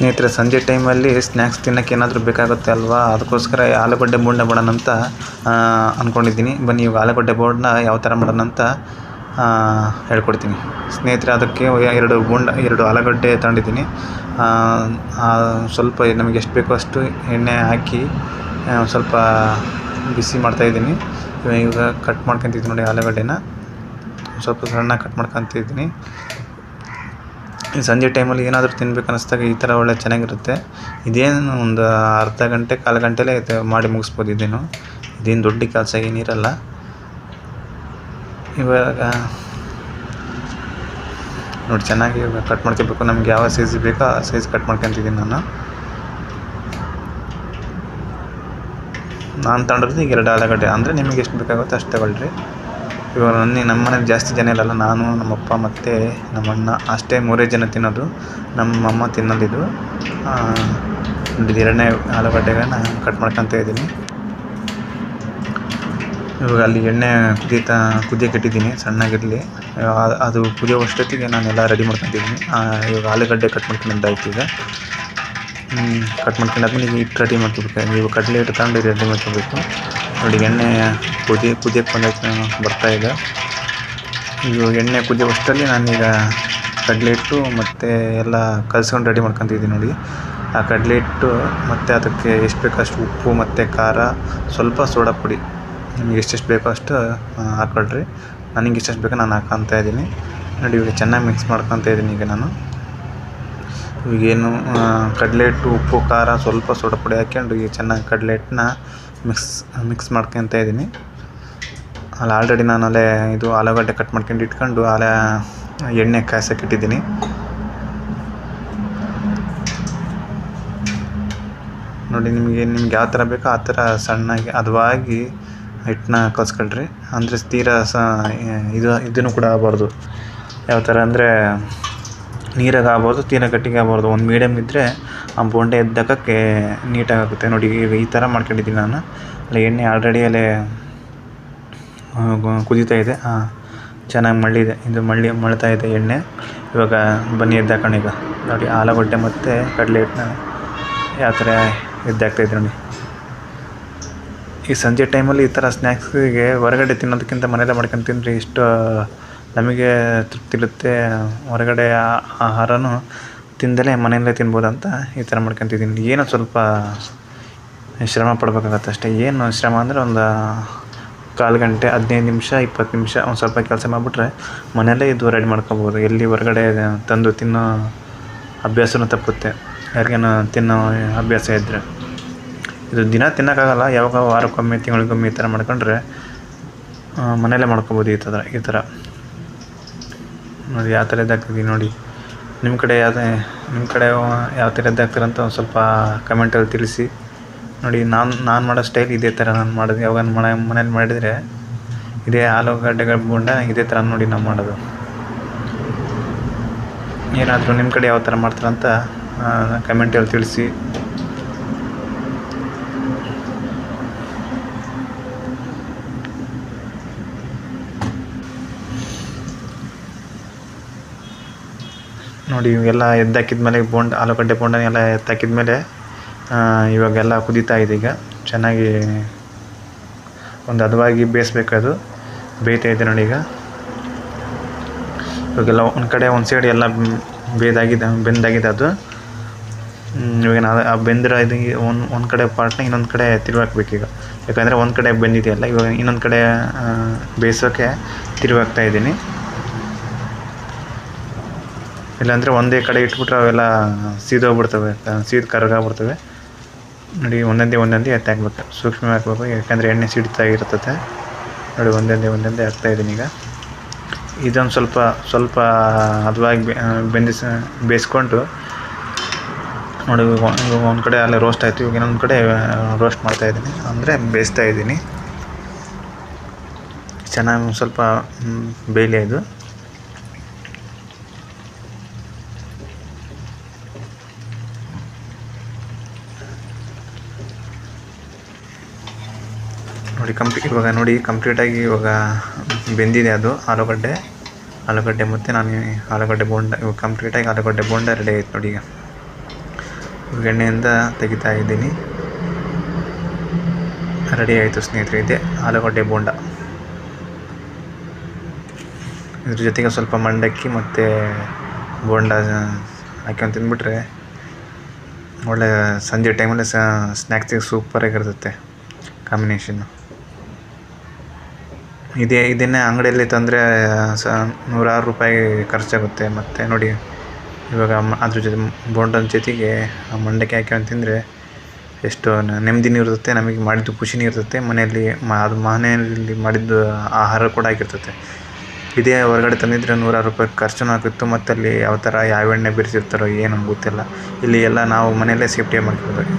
ಸ್ನೇಹಿತರೆ, ಸಂಜೆ ಟೈಮಲ್ಲಿ ಸ್ನ್ಯಾಕ್ಸ್ ತಿನ್ನೋಕ್ಕೆ ಏನಾದರೂ ಬೇಕಾಗುತ್ತೆ ಅಲ್ವಾ, ಅದಕ್ಕೋಸ್ಕರ ಆಲೂಗಡ್ಡೆ ಬೋಂಡ ಮಾಡೋಣ ಅಂತ ಅಂದ್ಕೊಂಡಿದ್ದೀನಿ. ಬನ್ನಿ ಇವಾಗ ಆಲೂಗಡ್ಡೆ ಬೋಂಡ ಯಾವ ಥರ ಮಾಡೋಣ ಅಂತ ಹೇಳ್ಕೊಡ್ತೀನಿ. ಸ್ನೇಹಿತರೆ, ಅದಕ್ಕೆ ಎರಡು ಆಲೂಗಡ್ಡೆ ತಗೊಂಡಿದ್ದೀನಿ. ಸ್ವಲ್ಪ ನಮಗೆ ಎಷ್ಟು ಬೇಕೋ ಅಷ್ಟು ಎಣ್ಣೆ ಹಾಕಿ ಸ್ವಲ್ಪ ಬಿಸಿ ಮಾಡ್ತಾಯಿದ್ದೀನಿ. ಇವಾಗ ಕಟ್ ಮಾಡ್ಕೊತಿದ್ದೀನಿ ನೋಡಿ, ಆಲೂಗಡ್ಡೆನ ಸ್ವಲ್ಪ ಸಣ್ಣ ಕಟ್ ಮಾಡ್ಕೊತಿದ್ದೀನಿ. ಸಂಜೆ ಟೈಮಲ್ಲಿ ಏನಾದರೂ ತಿನ್ಬೇಕು ಅನ್ನಿಸ್ದಾಗ ಈ ಥರ ಒಳ್ಳೆ ಚೆನ್ನಾಗಿರುತ್ತೆ. ಇದೇನು ಒಂದು ಅರ್ಧ ಗಂಟೆ ಕಾಲು ಗಂಟೆಲೇ ಮಾಡಿ ಮುಗಿಸ್ಬೋದು. ಇದೇನು ದೊಡ್ಡ ಕೆಲಸ ಏನಿರಲ್ಲ. ಇವಾಗ ನೋಡಿ, ಚೆನ್ನಾಗಿ ಇವಾಗ ಕಟ್ ಮಾಡ್ಕೋಬೇಕು. ನಮ್ಗೆ ಯಾವ ಸೈಜ್ ಬೇಕೋ ಆ ಸೈಜ್ ಕಟ್ ಮಾಡ್ಕೊತಿದ್ದೀನಿ. ನಾನು ತಗೊಂಡಿರೋದು ಈಗ 2 ಆಲೂಗಡ್ಡೆ. ಅಂದರೆ ನಿಮಗೆ ಎಷ್ಟು ಬೇಕಾಗುತ್ತೋ ಅಷ್ಟು ತಗೊಳ್ರಿ. ಇವಾಗ ನಮ್ಮ ಮನೇಲಿ ಜಾಸ್ತಿ ಜನ ಇರಲ್ಲ. ನಾನು, ನಮ್ಮಪ್ಪ ಮತ್ತು ನಮ್ಮಣ್ಣ ಅಷ್ಟೇ 3 ಜನ ತಿನ್ನೋದು. ನಮ್ಮಮ್ಮ ತಿನ್ನೋದಿದು. ಎರಡನೇ ಆಲೂಗಡ್ಡೆಗಳನ್ನ ಕಟ್ ಮಾಡ್ಕೊತ ಇದ್ದೀನಿ. ಇವಾಗ ಅಲ್ಲಿ ಎಣ್ಣೆ ಕುದಿಯೋಕೆ ಇಟ್ಟಿದ್ದೀನಿ, ಸಣ್ಣಗಿರಲಿ. ಅದು ಕುದಿಯೋವಷ್ಟೊತ್ತಿಗೆ ನಾನೆಲ್ಲ ರೆಡಿ ಮಾಡ್ಕೊತಿದ್ದೀನಿ. ಇವಾಗ ಆಲೂಗಡ್ಡೆ ಕಟ್ ಮಾಡ್ಕೊಂಡಿದ್ದಾಯ್ತು. ಈಗ ಕಟ್ ಮಾಡ್ಕೊಂಡಾದ್ಮೇಲೆ ಈಗ ಹಿಟ್ಟು ರೆಡಿ ಮಾಡ್ಕೋಬೇಕು. ನೀವು ಕಡಲೆ ಹಿಟ್ಟು ತಗೊಂಡು ರೆಡಿ ಮಾಡ್ಕೋಬೇಕು. ನೋಡಿ, ಎಣ್ಣೆ ಕುದಿಯೋಕ್ಕೆ ಬರ್ತಾಯಿದೆ. ಈಗ ಎಣ್ಣೆ ಕುದಿಯೋವಷ್ಟರಲ್ಲಿ ನಾನೀಗ ಕಡಲೆ ಹಿಟ್ಟು ಮತ್ತು ಎಲ್ಲ ಕಲಸ್ಕೊಂಡು ರೆಡಿ ಮಾಡ್ಕೊತಿದ್ದೀನಿ. ನೋಡಿ, ಆ ಕಡಲೆ ಹಿಟ್ಟು ಮತ್ತು ಅದಕ್ಕೆ ಎಷ್ಟು ಬೇಕೋ ಅಷ್ಟು ಉಪ್ಪು ಮತ್ತು ಖಾರ, ಸ್ವಲ್ಪ ಸೋಡಾ ಪುಡಿ, ನಿಮಗೆ ಎಷ್ಟೆಷ್ಟು ಬೇಕೋ ಅಷ್ಟು ಹಾಕ್ಕೊಳ್ರಿ. ನನಗೆ ಎಷ್ಟೆಷ್ಟು ಬೇಕೋ ನಾನು ಹಾಕ್ಕೊತಾ ಇದ್ದೀನಿ. ನೋಡಿ, ಇವಾಗ ಚೆನ್ನಾಗಿ ಮಿಕ್ಸ್ ಮಾಡ್ಕೊತಾ ಇದ್ದೀನಿ. ಈಗೇನು ಕಡಲೆ ಹಿಟ್ಟು, ಉಪ್ಪು, ಖಾರ, ಸ್ವಲ್ಪ ಸೋಡಾ ಪುಡಿ ಹಾಕ್ಕೊಂಡು ಈಗ ಚೆನ್ನಾಗಿ ಕಡಲೆ ಹಿಟ್ಟನ್ನ ಮಿಕ್ಸ್ ಮಾಡ್ಕೊತಾ ಇದ್ದೀನಿ. ಅಲ್ಲಿ ಆಲ್ರೆಡಿ ನಾನು ಇದು ಆಲೂಗಡ್ಡೆ ಕಟ್ ಮಾಡ್ಕೊಂಡು ಇಟ್ಕೊಂಡು ಎಣ್ಣೆ ಕಾಯ್ಸೋಕೆ ಇಟ್ಟಿದ್ದೀನಿ. ನೋಡಿ, ನಿಮಗೆ ಯಾವ ಥರ ಬೇಕೋ ಆ ಥರ ಸಣ್ಣಗೆ ಹದವಾಗಿ ಹಿಟ್ಟನ್ನ ಕಲಿಸ್ಕೊಳ್ರಿ. ಅಂದರೆ ತೀರಾ ಇದನ್ನು ಕೂಡ ಆಗಬಾರ್ದು. ಯಾವ ಥರ ಅಂದರೆ ನೀರಾಗ ಆಗ್ಬಾರ್ದು, ತೀರಾ ಗಟ್ಟಿಗೆ ಆಗ್ಬಾರ್ದು. ಒಂದು ಮೀಡಿಯಮ್ ಇದ್ದರೆ ಆ ಬೋಂಡೆ ಎದ್ದಕ್ಕೆ ನೀಟಾಗುತ್ತೆ. ನೋಡಿ, ಈ ಥರ ಮಾಡ್ಕೊಂಡಿದ್ದೀನಿ ನಾನು. ಅಲ್ಲಿ ಎಣ್ಣೆ ಆಲ್ರೆಡಿ ಕುದೀತಾ ಇದೆ. ಚೆನ್ನಾಗಿ ಮಳ್ಳಿದೆ. ಇದು ಮಳ್ತಾ ಇದೆ ಎಣ್ಣೆ. ಇವಾಗ ಬನ್ನಿ ಎದ್ದಾಕೊಂಡು ಈಗ ನೋಡಿ, ಆಲೂಗಡ್ಡೆ ಮತ್ತು ಕಡಲೆ ಹಿಟ್ಟನ್ನ ಯಾವ ಥರ ಎದ್ದಾಗ್ತಾಯಿದೆ ನೋಡಿ. ಈ ಸಂಜೆ ಟೈಮಲ್ಲಿ ಈ ಥರ ಸ್ನ್ಯಾಕ್ಸಿಗೆ ಹೊರಗಡೆ ತಿನ್ನೋದಕ್ಕಿಂತ ಮನೇಲೆ ಮಾಡ್ಕೊಂಡು ತಿಂದರೆ ಇಷ್ಟು ನಮಗೆ ತೃಪ್ತಿ ಇರುತ್ತೆ. ಹೊರಗಡೆ ಆಹಾರನೂ ತಿಂದಲೇ ಮನೆಯಲ್ಲೇ ತಿನ್ಬೋದಂತ ಈ ಥರ ಮಾಡ್ಕೊತಿದ್ದೀನಿ. ಏನೋ ಸ್ವಲ್ಪ ಶ್ರಮ ಪಡಬೇಕಾಗತ್ತೆ ಅಷ್ಟೇ. ಏನು ಶ್ರಮ ಅಂದರೆ ಒಂದು ಕಾಲು ಗಂಟೆ, 15 ನಿಮಿಷ, 20 ನಿಮಿಷ ಒಂದು ಸ್ವಲ್ಪ ಕೆಲಸ ಮಾಡಿಬಿಟ್ರೆ ಮನೆಯಲ್ಲೇ ಇದು ರೆಡಿ ಮಾಡ್ಕೊಬೋದು. ಎಲ್ಲಿ ಹೊರಗಡೆ ತಂದು ತಿನ್ನೋ ಅಭ್ಯಾಸನೂ ತಪ್ಪುತ್ತೆ, ಯಾರಿಗೇನೋ ತಿನ್ನೋ ಅಭ್ಯಾಸ ಇದ್ದರೆ. ಇದು ದಿನ ತಿನ್ನೋಕ್ಕಾಗಲ್ಲ, ಯಾವಾಗ ವಾರಕ್ಕೊಮ್ಮೆ, ತಿಂಗಳಿಗೊಮ್ಮೆ ಈ ಥರ ಮಾಡ್ಕೊಂಡ್ರೆ ಮನೆಯಲ್ಲೇ ಮಾಡ್ಕೊಬೋದು. ಈ ಥರ ನೋಡಿ, ಯಾವ ಥರ ಎದ್ದಾಗ್ತಿದ್ದೀನಿ ನೋಡಿ. ನಿಮ್ಮ ಕಡೆ ಯಾವ ಥರ ಎದ್ದಾಗ್ತೀರಂತ ಒಂದು ಸ್ವಲ್ಪ ಕಮೆಂಟಲ್ಲಿ ತಿಳಿಸಿ. ನೋಡಿ, ನಾನು ಮಾಡೋ ಸ್ಟೈಲ್ ಇದೇ ಥರ ನಾನು ಮಾಡೋದು. ಯಾವಾಗ ಮನೇಲಿ ಮಾಡಿದರೆ ಇದೇ ಆಲೂಗಡ್ಡೆಗಳ ಬೋಂಡ ಇದೇ ಥರ ನೋಡಿ ನಾವು ಮಾಡೋದು. ಏನಾದರೂ ನಿಮ್ಮ ಕಡೆ ಯಾವ ಥರ ಮಾಡ್ತಾರಂತ ಕಮೆಂಟಲ್ಲಿ ತಿಳಿಸಿ. ನೋಡಿ, ಇವೆಲ್ಲ ಎದ್ದಾಕಿದ್ಮೇಲೆ ಆಲೂಗಡ್ಡೆ ಬೋಂಡ ಎಲ್ಲ ಎತ್ತಾಕಿದ್ಮೇಲೆ ಇವಾಗೆಲ್ಲ ಕುದೀತಾ ಇದೆ. ಈಗ ಚೆನ್ನಾಗಿ ಒಂದು ಹದವಾಗಿ ಬೇಯಿಸ್ಬೇಕದು. ಬೇಯ್ತಾ ಇದೆ ನೋಡಿ. ಇವಾಗೆಲ್ಲ ಒಂದು ಸೈಡ್ ಎಲ್ಲ ಬೆಂದಾಗಿದೆ ಅದು. ಇವಾಗ ನಾವು ಬೆಂದಿರೋ ಇದು ಒಂದು ಕಡೆ ಪಾರ್ಟ್ನ ಇನ್ನೊಂದು ಕಡೆ ತಿರುವಾಕ್ಬೇಕೀಗ. ಯಾಕಂದರೆ ಒಂದು ಕಡೆ ಬೆಂದಿದೆಯಲ್ಲ, ಇವಾಗ ಇನ್ನೊಂದು ಕಡೆ ಬೇಯಿಸೋಕ್ಕೆ ತಿರುವಾಕ್ತಾ ಇದ್ದೀನಿ. ಇಲ್ಲಾಂದರೆ ಒಂದೇ ಕಡೆ ಇಟ್ಬಿಟ್ರೆ ಅವೆಲ್ಲ ಸೀದೋಗ್ಬಿಡ್ತವೆ, ಕರಗಾಗ್ಬಿಡ್ತವೆ. ನೋಡಿ, ಒಂದೊಂದೇ ಎತ್ತಾಕ್ಬೇಕು, ಸೂಕ್ಷ್ಮ ಹಾಕ್ಬೇಕು. ಯಾಕಂದರೆ ಎಣ್ಣೆ ಸಿಡಿತಾಗಿರ್ತದೆ. ನೋಡಿ, ಒಂದೊಂದೇ ಹಾಕ್ತಾಯಿದ್ದೀನಿ ಈಗ. ಇದೊಂದು ಸ್ವಲ್ಪ ಹದವಾಗಿ ಬೇಯಿಸ್ಕೊಂಡು ನೋಡಿ. ಒಂದು ಕಡೆ ಅಲ್ಲೇ ರೋಸ್ಟ್ ಆಯಿತು. ಇವಾಗ ಇನ್ನೊಂದು ಕಡೆ ರೋಸ್ಟ್ ಮಾಡ್ತಾಯಿದ್ದೀನಿ, ಅಂದರೆ ಬೇಯಿಸ್ತಾ ಇದ್ದೀನಿ. ಚೆನ್ನಾಗಿ ಸ್ವಲ್ಪ ಬೇಯಲಿ ಇದು. ನೋಡಿ, ಕಂಪ್ಲೀಟಾಗಿ ಇವಾಗ ಬೆಂದಿದೆ ಅದು ಆಲೂಗಡ್ಡೆ ಮತ್ತು ನಾನು ಆಲೂಗಡ್ಡೆ ಬೋಂಡ. ಇವಾಗ ಕಂಪ್ಲೀಟಾಗಿ ಆಲೂಗಡ್ಡೆ ಬೋಂಡ ರೆಡಿ ಆಯ್ತು ನೋಡಿ. ಈಗ ಎಣ್ಣೆಯಿಂದ ತೆಗಿತಾ ಇದ್ದೀನಿ. ರೆಡಿ ಆಯಿತು ಸ್ನೇಹಿತರೆ, ಇದೆ ಆಲೂಗಡ್ಡೆ ಬೋಂಡ. ಇದ್ರ ಜೊತೆಗೆ ಸ್ವಲ್ಪ ಮಂಡಕ್ಕಿ ಮತ್ತು ಬೋಂಡ ಹಾಕ್ಕೊಂಡು ತಿಂದ್ಬಿಟ್ರೆ ಒಳ್ಳೆ ಸಂಜೆ ಟೈಮಲ್ಲಿ ಸ್ನ್ಯಾಕ್ಸಿಗೆ ಸೂಪರಾಗಿರ್ತದೆ ಕಾಂಬಿನೇಷನ್ನು. ಇದನ್ನೇ ಅಂಗಡಿಯಲ್ಲಿ ತಂದರೆ ನೂರಾರು ರೂಪಾಯಿ ಖರ್ಚಾಗುತ್ತೆ. ಮತ್ತು ನೋಡಿ ಇವಾಗ ಅದ್ರ ಜೊತೆ ಬೋಂಡದ ಜೊತೆಗೆ ಮಂಡಕ್ಕಿ ಹಾಕ್ಕೊಂಡು ತಿಂದರೆ ಎಷ್ಟು ನೆಮ್ಮದಿನೂ ಇರುತ್ತೆ, ನಮಗೆ ಮಾಡಿದ್ದು ಖುಷಿನೂ ಇರ್ತದೆ. ಮನೆಯಲ್ಲಿ ಮಾಡಿದ್ದು ಆಹಾರ ಕೂಡ ಆಗಿರ್ತದೆ. ಇದೇ ಹೊರಗಡೆ ತಂದಿದ್ರೆ ನೂರಾರು ರೂಪಾಯಿ ಖರ್ಚು ಆಗುತ್ತು. ಮತ್ತು ಅಲ್ಲಿ ಯಾವ ಎಣ್ಣೆ ಬೆರೆಸಿರ್ತಾರೋ ಏನೋ ಗೊತ್ತಿಲ್ಲ. ಇಲ್ಲಿ ಎಲ್ಲ ನಾವು ಮನೆಯಲ್ಲೇ ಸೇಫ್ಟಿ ಮಾಡ್ಕೊಳ್ಬೇಕು.